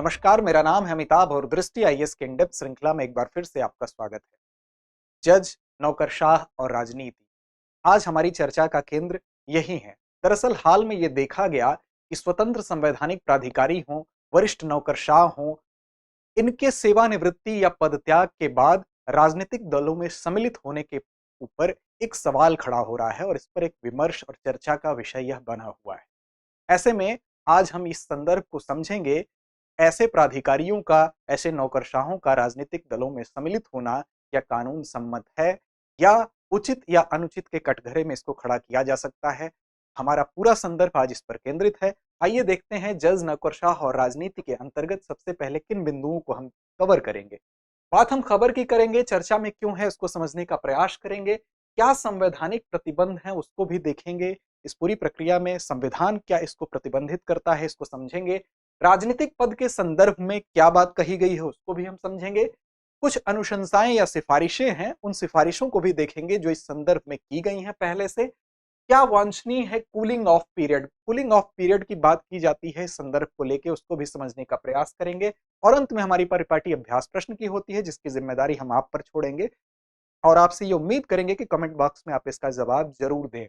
नमस्कार, मेरा नाम है अमिताभ और दृष्टि आईएएस के इन-डेप्थ श्रृंखला में एक बार फिर से आपका स्वागत है। जज, नौकरशाह और राजनीति। आज हमारी चर्चा का केंद्र यही है। दरअसल हाल में ये देखा गया कि स्वतंत्र संवैधानिक प्राधिकारी हों, वरिष्ठ नौकरशाह हों, इनके सेवानिवृत्ति या पदत्याग के बाद राजनीतिक दलों में सम्मिलित होने के ऊपर एक सवाल खड़ा हो रहा है और इस पर एक विमर्श और चर्चा का विषय यह बना हुआ है। ऐसे में आज हम इस संदर्भ को समझेंगे, ऐसे प्राधिकारियों का, ऐसे नौकरशाहों का राजनीतिक दलों में सम्मिलित होना क्या कानून सम्मत है या उचित या अनुचित के कटघरे में इसको खड़ा किया जा सकता है। हमारा पूरा संदर्भ आज इस पर केंद्रित है। आइए देखते हैं जज, नौकरशाह और राजनीति के अंतर्गत सबसे पहले किन बिंदुओं को हम कवर करेंगे। बात हम खबर की करेंगे, चर्चा में क्यों है उसको समझने का प्रयास करेंगे, क्या संवैधानिक प्रतिबंध है उसको भी देखेंगे। इस पूरी प्रक्रिया में संविधान क्या इसको प्रतिबंधित करता है इसको समझेंगे। राजनीतिक पद के संदर्भ में क्या बात कही गई है उसको भी हम समझेंगे। कुछ अनुशंसाएं या सिफारिशें हैं, उन सिफारिशों को भी देखेंगे जो इस संदर्भ में की गई हैं पहले से। क्या वांछनीय है cooling of period, cooling of period की बात की जाती है इस संदर्भ को लेके, उसको भी समझने का प्रयास करेंगे। और अंत में हमारी परिपाटी अभ्यास प्रश्न की होती है जिसकी जिम्मेदारी हम आप पर छोड़ेंगे और आपसे ये उम्मीद करेंगे कि कमेंट बॉक्स में आप इसका जवाब जरूर दें।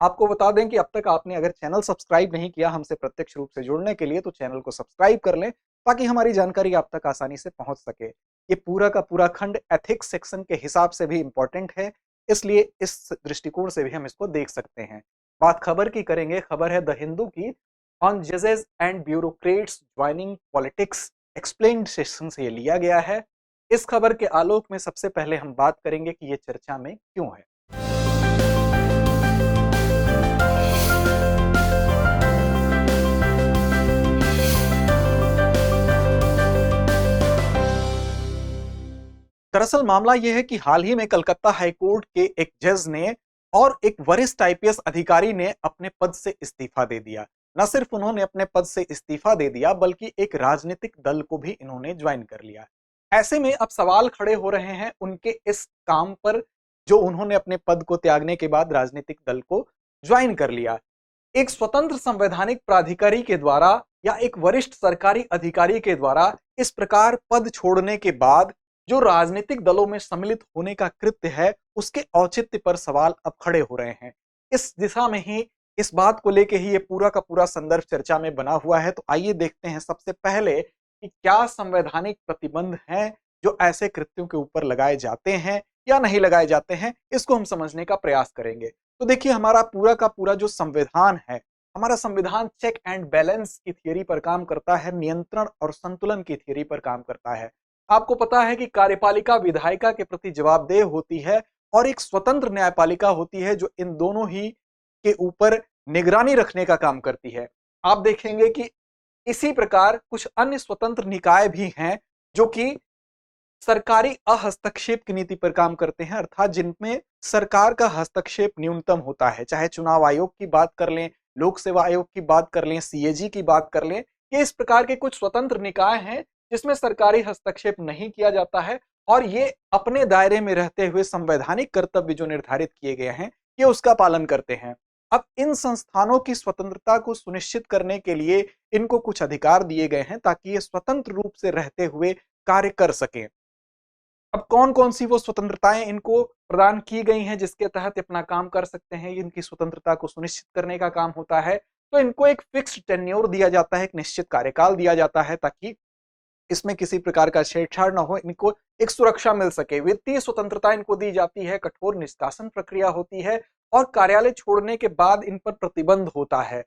आपको बता दें कि अब तक आपने अगर चैनल सब्सक्राइब नहीं किया हमसे प्रत्यक्ष रूप से जुड़ने के लिए, तो चैनल को सब्सक्राइब कर लें ताकि हमारी जानकारी आप तक आसानी से पहुंच सके। ये पूरा का पूरा खंड एथिक्स सेक्शन के हिसाब से भी इंपॉर्टेंट है, इसलिए इस दृष्टिकोण से भी हम इसको देख सकते हैं। बात खबर की करेंगे। खबर है द हिंदू की, ऑन जजेस and bureaucrats joining politics explained section से ये लिया गया है। इस खबर के आलोक में सबसे पहले हम बात करेंगे कि ये चर्चा में क्यों है। दरअसल मामला यह है कि हाल ही में कलकत्ता हाईकोर्ट के एक जज ने और एक वरिष्ठ आईपीएस अधिकारी ने अपने पद से इस्तीफा दे दिया। न सिर्फ उन्होंने अपने पद से इस्तीफा दे दिया बल्कि एक राजनीतिक दल को भी इन्होंने ज्वाइन कर लिया। ऐसे में अब सवाल खड़े हो रहे हैं उनके इस काम पर, जो उन्होंने अपने पद को त्यागने के बाद राजनीतिक दल को ज्वाइन कर लिया। एक स्वतंत्र संवैधानिक प्राधिकारी के द्वारा या एक वरिष्ठ सरकारी अधिकारी के द्वारा इस प्रकार पद छोड़ने के बाद जो राजनीतिक दलों में सम्मिलित होने का कृत्य है उसके औचित्य पर सवाल अब खड़े हो रहे हैं। इस दिशा में ही, इस बात को लेके ही ये पूरा का पूरा संदर्भ चर्चा में बना हुआ है। तो आइए देखते हैं सबसे पहले कि क्या संवैधानिक प्रतिबंध हैं जो ऐसे कृत्यों के ऊपर लगाए जाते हैं या नहीं लगाए जाते हैं, इसको हम समझने का प्रयास करेंगे। तो देखिए, हमारा पूरा का पूरा जो संविधान है, हमारा संविधान चेक एंड बैलेंस की थियरी पर काम करता है, नियंत्रण और संतुलन की थियरी पर काम करता है। आपको पता है कि कार्यपालिका विधायिका के प्रति जवाबदेह होती है और एक स्वतंत्र न्यायपालिका होती है जो इन दोनों ही के ऊपर निगरानी रखने का काम करती है। आप देखेंगे कि इसी प्रकार कुछ अन्य स्वतंत्र निकाय भी हैं जो कि सरकारी अहस्तक्षेप की नीति पर काम करते हैं, अर्थात जिनमें सरकार का हस्तक्षेप न्यूनतम होता है। चाहे चुनाव आयोग की बात कर लें, लोक सेवा आयोग की बात कर लें, सीएजी की बात कर लें, ये इस प्रकार के कुछ स्वतंत्र निकाय हैं जिसमें सरकारी हस्तक्षेप नहीं किया जाता है और ये अपने दायरे में रहते हुए संवैधानिक कर्तव्य जो निर्धारित किए गए हैं ये उसका पालन करते हैं। अब इन संस्थानों की स्वतंत्रता को सुनिश्चित करने के लिए इनको कुछ अधिकार दिए गए हैं ताकि ये स्वतंत्र रूप से रहते हुए कार्य कर सकें। अब कौन कौन सी वो स्वतंत्रताएं इनको प्रदान की गई हैं जिसके तहत अपना काम कर सकते हैं, इनकी स्वतंत्रता को सुनिश्चित करने का काम होता है। तो इनको एक फिक्स्ड टेन्योर दिया जाता है, एक निश्चित कार्यकाल दिया जाता है ताकि इसमें किसी प्रकार का छेड़छाड़ ना हो, इनको एक सुरक्षा मिल सके। वित्तीय स्वतंत्रता इनको दी जाती है, कठोर निष्कासन प्रक्रिया होती है और कार्यालय छोड़ने के बाद इन पर प्रतिबंध होता है।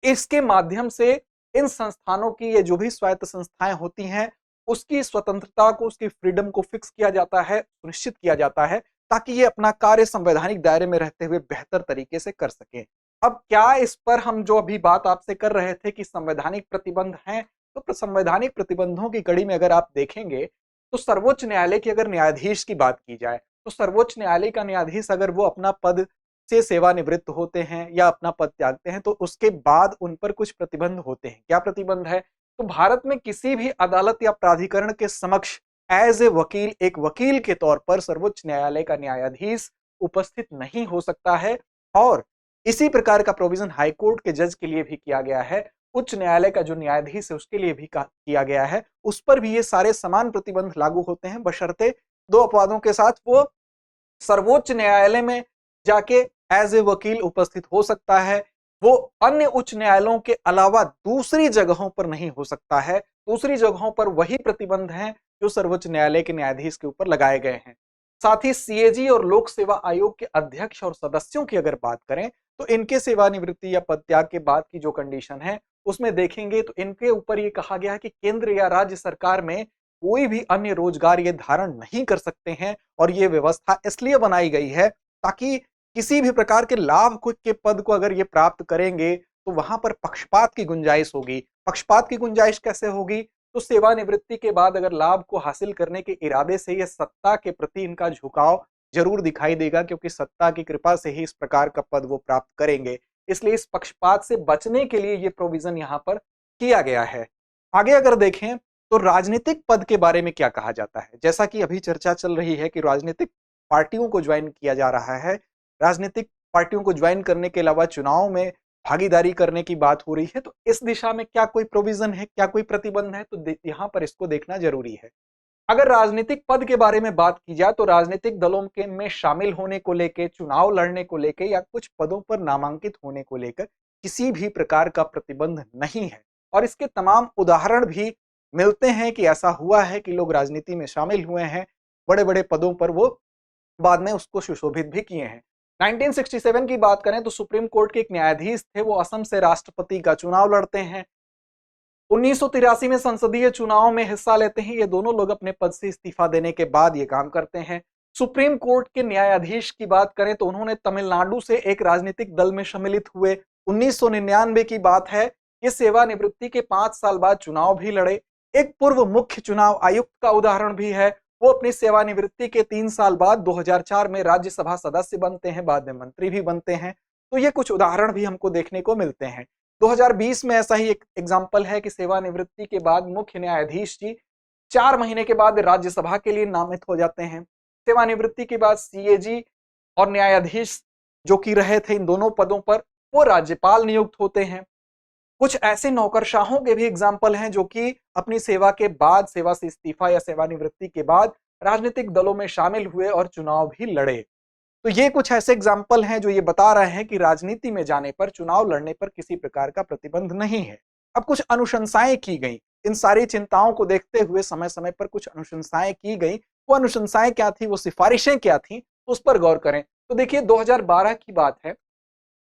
इसके माध्यम से इन संस्थानों की, ये जो भी स्वायत्त संस्थाएं होती हैं, उसकी स्वतंत्रता को, उसकी फ्रीडम को फिक्स किया जाता है, सुनिश्चित किया जाता है ताकि ये अपना कार्य संवैधानिक दायरे में रहते हुए बेहतर तरीके से कर सकें। अब क्या इस पर हम जो अभी बात आपसे कर रहे थे कि संवैधानिक प्रतिबंध हैं, तो संवैधानिक प्रतिबंधों की कड़ी में अगर आप देखेंगे तो सर्वोच्च न्यायालय की अगर न्यायाधीश की बात की जाए तो सर्वोच्च न्यायालय का न्यायाधीश अगर वो अपना पद से सेवानिवृत्त होते हैं या अपना पद त्यागते हैं तो उसके बाद उन पर कुछ प्रतिबंध होते हैं। क्या प्रतिबंध है? तो भारत में किसी भी अदालत या प्राधिकरण के समक्ष एज ए वकील, एक वकील के तौर पर सर्वोच्च न्यायालय का न्यायाधीश उपस्थित नहीं हो सकता है। और इसी प्रकार का प्रोविजन हाईकोर्ट के जज के लिए भी किया गया है। उच्च न्यायालय का जो न्यायाधीश है उसके लिए भी किया गया है, उस पर भी ये सारे समान प्रतिबंध लागू होते हैं, बशर्ते दो अपवादों के साथ। वो सर्वोच्च न्यायालय में जाके एज ए वकील उपस्थित हो सकता है, वो अन्य उच्च न्यायालयों के अलावा दूसरी जगहों पर नहीं हो सकता है। दूसरी जगहों पर वही प्रतिबंध हैं जो सर्वोच्च न्यायालय के न्यायाधीश के ऊपर लगाए गए हैं। साथ ही सीएजी और लोक सेवा आयोग के अध्यक्ष और सदस्यों की अगर बात करें तो इनके सेवानिवृत्ति या पदत्याग के बाद की जो कंडीशन है उसमें देखेंगे तो इनके ऊपर ये कहा गया है कि केंद्र या राज्य सरकार में कोई भी अन्य रोजगार ये धारण नहीं कर सकते हैं, और ये व्यवस्था इसलिए बनाई गई है ताकि किसी भी प्रकार के लाभ के पद को अगर ये प्राप्त करेंगे तो वहां पर पक्षपात की गुंजाइश होगी। पक्षपात की गुंजाइश कैसे होगी? तो सेवानिवृत्ति के बाद अगर लाभ को हासिल करने के इरादे से ये सत्ता के प्रति इनका झुकाव जरूर दिखाई देगा, क्योंकि सत्ता की कृपा से ही इस प्रकार का पद वो प्राप्त करेंगे। इसलिए इस पक्षपात से बचने के लिए ये प्रोविजन यहां पर किया गया है। आगे अगर देखें तो राजनीतिक पद के बारे में क्या कहा जाता है। जैसा कि अभी चर्चा चल रही है कि राजनीतिक पार्टियों को ज्वाइन किया जा रहा है, राजनीतिक पार्टियों को ज्वाइन करने के अलावा चुनाव में भागीदारी करने की बात हो रही है, तो इस दिशा में क्या कोई प्रोविजन है, क्या कोई प्रतिबंध है? तो यहां पर इसको देखना जरूरी है। अगर राजनीतिक पद के बारे में बात की जाए तो राजनीतिक दलों के में शामिल होने को लेकर, चुनाव लड़ने को लेकर या कुछ पदों पर नामांकित होने को लेकर किसी भी प्रकार का प्रतिबंध नहीं है। और इसके तमाम उदाहरण भी मिलते हैं कि ऐसा हुआ है कि लोग राजनीति में शामिल हुए हैं, बड़े बड़े पदों पर वो बाद में उसको सुशोभित भी किए हैं। 1967 की बात करें तो सुप्रीम कोर्ट के एक न्यायाधीश थे, वो असम से राष्ट्रपति का चुनाव लड़ते हैं। 1983 में संसदीय चुनाव में हिस्सा लेते हैं। ये दोनों लोग अपने पद से इस्तीफा देने के बाद ये काम करते हैं। सुप्रीम कोर्ट के न्यायाधीश की बात करें तो उन्होंने तमिलनाडु से एक राजनीतिक दल में सम्मिलित हुए। 1999 की बात है, ये सेवानिवृत्ति के 5 साल बाद चुनाव भी लड़े। एक पूर्व मुख्य चुनाव आयुक्त का उदाहरण भी है, वो अपनी सेवानिवृत्ति के 3 साल बाद 2004 में राज्यसभा सदस्य बनते हैं, बाद में मंत्री भी बनते हैं। तो ये कुछ उदाहरण भी हमको देखने को मिलते हैं। 2020 में ऐसा ही एक एग्जाम्पल है कि सेवानिवृत्ति के बाद मुख्य न्यायाधीश जी 4 महीने के बाद राज्यसभा के लिए नामित हो जाते हैं। सेवानिवृत्ति के बाद सीएजी और न्यायाधीश जो कि रहे थे इन दोनों पदों पर, वो राज्यपाल नियुक्त होते हैं। कुछ ऐसे नौकरशाहों के भी एग्जाम्पल हैं जो कि अपनी सेवा के बाद, सेवा से इस्तीफा या सेवानिवृत्ति के बाद राजनीतिक दलों में शामिल हुए और चुनाव भी लड़े। तो ये कुछ ऐसे एग्जाम्पल हैं जो ये बता रहे हैं कि राजनीति में जाने पर, चुनाव लड़ने पर किसी प्रकार का प्रतिबंध नहीं है। अब कुछ अनुशंसाएं की गई, इन सारी चिंताओं को देखते हुए समय समय पर कुछ अनुशंसाएं की गई। वो अनुशंसाएं क्या थी, वो सिफारिशें क्या थी, उस पर गौर करें। तो देखिए 2012 की बात है।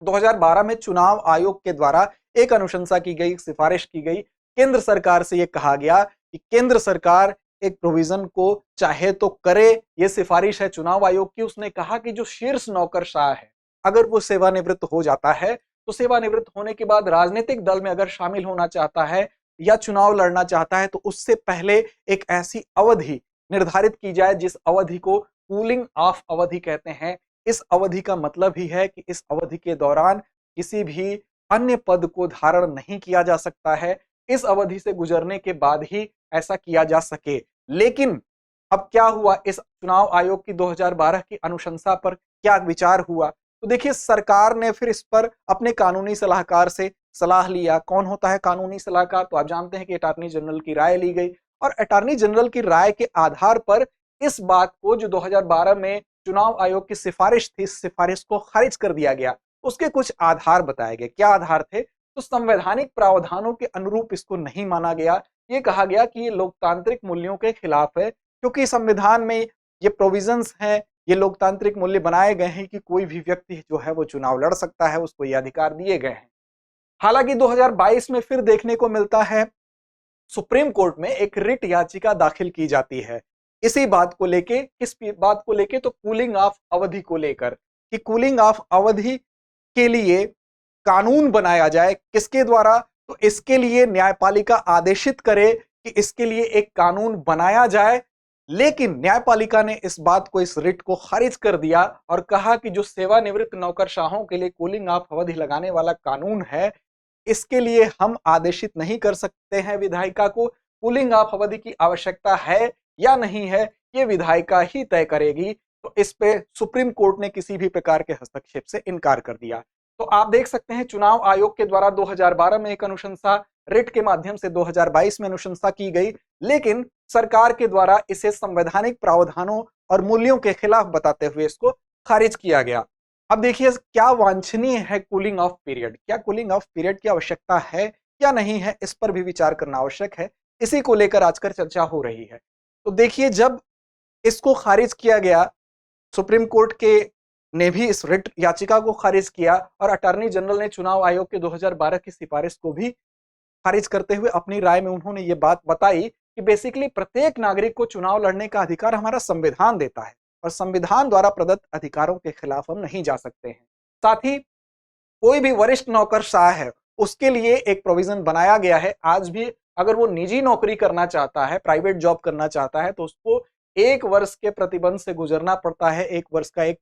2012 में चुनाव आयोग के द्वारा एक अनुशंसा की गई, सिफारिश की गई। केंद्र सरकार से यह कहा गया कि केंद्र सरकार एक प्रोविजन को चाहे तो करे, ये सिफारिश है चुनाव आयोग की। उसने कहा कि जो शीर्ष नौकरशाह है, अगर वो सेवानिवृत्त हो जाता है तो सेवानिवृत्त होने के बाद राजनीतिक दल में अगर शामिल होना चाहता है या चुनाव लड़ना चाहता है तो उससे पहले एक ऐसी अवधि निर्धारित की जाए जिस अवधि को कूलिंग ऑफ अवधि कहते हैं। इस अवधि का मतलब ही है कि इस अवधि के दौरान किसी भी अन्य पद को धारण नहीं किया जा सकता है। इस अवधि से गुजरने के बाद ही ऐसा किया जा सके। लेकिन अब क्या हुआ, इस चुनाव आयोग की 2012 की अनुशंसा पर क्या विचार हुआ? तो देखिए सरकार ने फिर इस पर अपने कानूनी सलाहकार से सलाह लिया। कौन होता है कानूनी सलाहकार? तो आप जानते हैं कि अटॉर्नी जनरल की राय ली गई, और अटॉर्नी जनरल की राय के आधार पर इस बात को, जो 2012 में चुनाव आयोग की सिफारिश थी, इस सिफारिश को खारिज कर दिया गया। उसके कुछ आधार बताए गए। क्या आधार थे? तो संवैधानिक प्रावधानों के अनुरूप इसको नहीं माना गया। ये कहा गया कि ये लोकतांत्रिक मूल्यों के खिलाफ है, क्योंकि संविधान में ये प्रोविजंस हैं, ये लोकतांत्रिक मूल्य बनाए गए हैं कि कोई भी व्यक्ति जो है वो चुनाव लड़ सकता है, उसको ये अधिकार दिए गए हैं। हालांकि 2022 में फिर देखने को मिलता है सुप्रीम कोर्ट में एक रिट याचिका दाखिल की जाती है इसी बात को लेके। किस बात को लेके? तो कूलिंग ऑफ अवधि को लेकर, कि कूलिंग ऑफ अवधि के लिए कानून बनाया जाए। किसके द्वारा? तो इसके लिए न्यायपालिका आदेशित करे कि इसके लिए एक कानून बनाया जाए। लेकिन न्यायपालिका ने इस बात को, इस रिट को खारिज कर दिया और कहा कि जो सेवानिवृत्त नौकरशाहों के लिए कूलिंग ऑफ अवधि लगाने वाला कानून है, इसके लिए हम आदेशित नहीं कर सकते हैं विधायिका को। कूलिंग ऑफ अवधि की आवश्यकता है या नहीं है, ये विधायिका ही तय करेगी। तो इस पे सुप्रीम कोर्ट ने किसी भी प्रकार के हस्तक्षेप से इनकार कर दिया। तो आप देख सकते हैं चुनाव आयोग के द्वारा 2012 में एक अनुशंसा, रिट के माध्यम से 2022 में अनुशंसा की गई, लेकिन सरकार के द्वारा इसे संवैधानिक प्रावधानों और मूल्यों के खिलाफ बताते हुए इसको खारिज किया गया। अब देखिए क्या वांछनीय है कूलिंग ऑफ पीरियड, क्या कूलिंग ऑफ पीरियड की आवश्यकता है या नहीं है, इस पर भी विचार करना आवश्यक है। इसी को लेकर आजकल चर्चा हो रही है। तो देखिए जब इसको खारिज किया गया, सुप्रीम कोर्ट के ने भी इस रिट याचिका को खारिज किया और अटॉर्नी जनरल ने चुनाव आयोग के 2012 की सिफारिश को भी खारिज करते हुए अपनी राय में उन्होंने ये बात बताई कि बेसिकली प्रत्येक नागरिक को चुनाव लड़ने का अधिकार हमारा संविधान देता है और संविधान द्वारा प्रदत्त अधिकारों के खिलाफ हम नहीं जा सकते हैं। साथ ही कोई भी वरिष्ठ नौकरशाह है उसके लिए एक प्रोविजन बनाया गया है। आज भी अगर वो निजी नौकरी करना चाहता है, प्राइवेट जॉब करना चाहता है, तो उसको 1 वर्ष के प्रतिबंध से गुजरना पड़ता है। 1 वर्ष का एक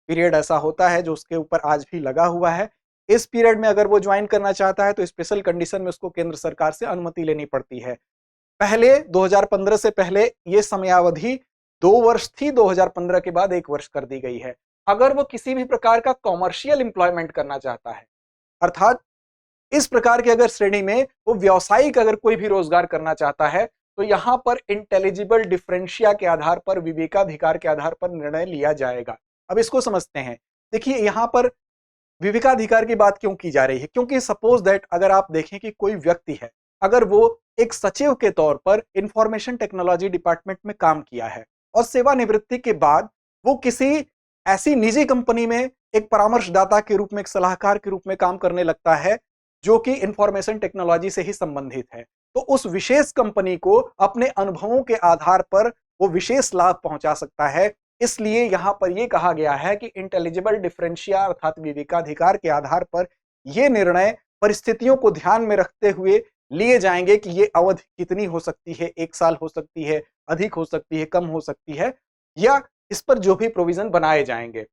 पीरियड ऐसा होता है जो उसके ऊपर आज भी लगा हुआ है। इस पीरियड में अगर वो ज्वाइन करना चाहता है तो स्पेशल कंडीशन में उसको केंद्र सरकार से अनुमति लेनी पड़ती है। पहले 2015 से पहले ये समयावधि 2 वर्ष थी, 2015 के बाद 1 वर्ष कर दी गई है। अगर वो किसी भी प्रकार का कॉमर्शियल एम्प्लॉयमेंट करना चाहता है, अर्थात इस प्रकार के अगर श्रेणी में वो व्यावसायिक अगर कोई भी रोजगार करना चाहता है, तो यहां पर इंटेलिजिबल डिफरेंशिया के आधार पर, विवेकाधिकार के आधार पर निर्णय लिया जाएगा। अब इसको समझते हैं। देखिए यहां पर विवेकाधिकार की बात क्यों की जा रही है, क्योंकि सपोज दैट अगर आप देखें कि कोई व्यक्ति है, अगर वो एक सचिव के तौर पर इंफॉर्मेशन टेक्नोलॉजी डिपार्टमेंट में काम किया है और सेवानिवृत्ति के बाद वो किसी ऐसी निजी कंपनी में एक परामर्शदाता के रूप में, एक सलाहकार के रूप में काम करने लगता है जो कि इंफॉर्मेशन टेक्नोलॉजी से ही संबंधित है, तो उस विशेष कंपनी को अपने अनुभवों के आधार पर वो विशेष लाभ पहुंचा सकता है। इसलिए यहां पर यह कहा गया है कि इंटेलिजिबल डिफरेंशिया अर्थात विवेकाधिकार के आधार पर यह निर्णय परिस्थितियों को ध्यान में रखते हुए लिए जाएंगे कि ये अवधि कितनी हो सकती है, 1 साल हो सकती है, अधिक हो सकती है, कम हो सकती है, या इस पर जो भी प्रोविजन बनाए जाएंगे।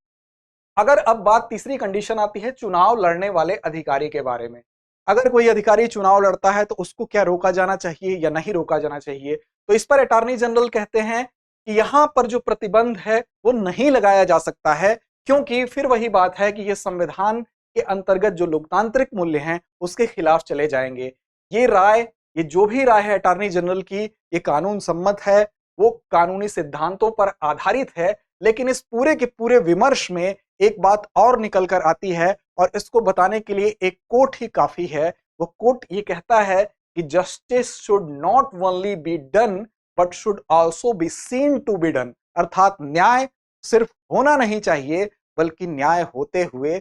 अगर अब बात तीसरी कंडीशन आती है चुनाव लड़ने वाले अधिकारी के बारे में। अगर कोई अधिकारी चुनाव लड़ता है तो उसको क्या रोका जाना चाहिए या नहीं रोका जाना चाहिए, तो इस पर अटॉर्नी जनरल कहते हैं कि यहां पर जो प्रतिबंध है वो नहीं लगाया जा सकता है, क्योंकि फिर वही बात है कि ये संविधान के अंतर्गत जो लोकतांत्रिक मूल्य हैं उसके खिलाफ चले जाएंगे। ये राय, ये जो भी राय है अटॉर्नी जनरल की, ये कानून सम्मत है, वो कानूनी सिद्धांतों पर आधारित है, लेकिन इस पूरे के पूरे विमर्श में एक बात और निकल कर आती है और इसको बताने के लिए एक कोट ही काफी है। वो कोट ये कहता है कि justice should not only be done but should also be seen to be done, अर्थात न्याय सिर्फ होना नहीं चाहिए बल्कि न्याय होते हुए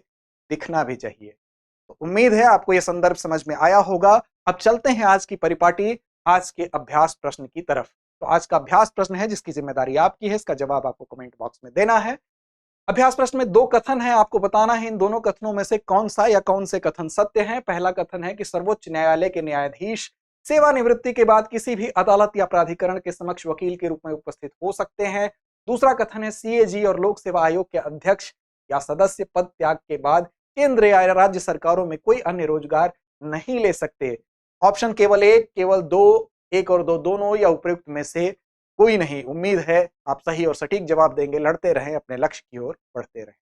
दिखना भी चाहिए। तो उम्मीद है आपको यह संदर्भ समझ में आया होगा। अब चलते हैं आज की परिपाटी, आज के अभ्यास प्रश्न की तरफ। तो आज का अभ्यास प्रश्न है जिसकी जिम्मेदारी आपकी है, इसका जवाब आपको कमेंट बॉक्स में देना है। अभ्यास प्रश्न में 2 कथन है, आपको बताना है इन दोनों कथनों में से कौन सा या कौन से कथन सत्य हैं। पहला कथन है कि सर्वोच्च न्यायालय के न्यायाधीश सेवानिवृत्ति के बाद किसी भी अदालत या प्राधिकरण के समक्ष वकील के रूप में उपस्थित हो सकते हैं। दूसरा कथन है सीएजी और लोक सेवा आयोग के अध्यक्ष या सदस्य पद त्याग के बाद केंद्र या राज्य सरकारों में कोई अन्य रोजगार नहीं ले सकते। ऑप्शन केवल 1, केवल 2, 1 और 2 दोनों या उपयुक्त में से कोई नहीं। उम्मीद है आप सही और सटीक जवाब देंगे। लड़ते रहें, अपने लक्ष्य की ओर बढ़ते रहें।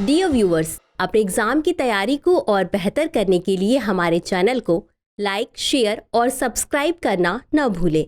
डियर व्यूअर्स, अपने एग्जाम की तैयारी को और बेहतर करने के लिए हमारे चैनल को लाइक, शेयर और सब्सक्राइब करना न भूलें।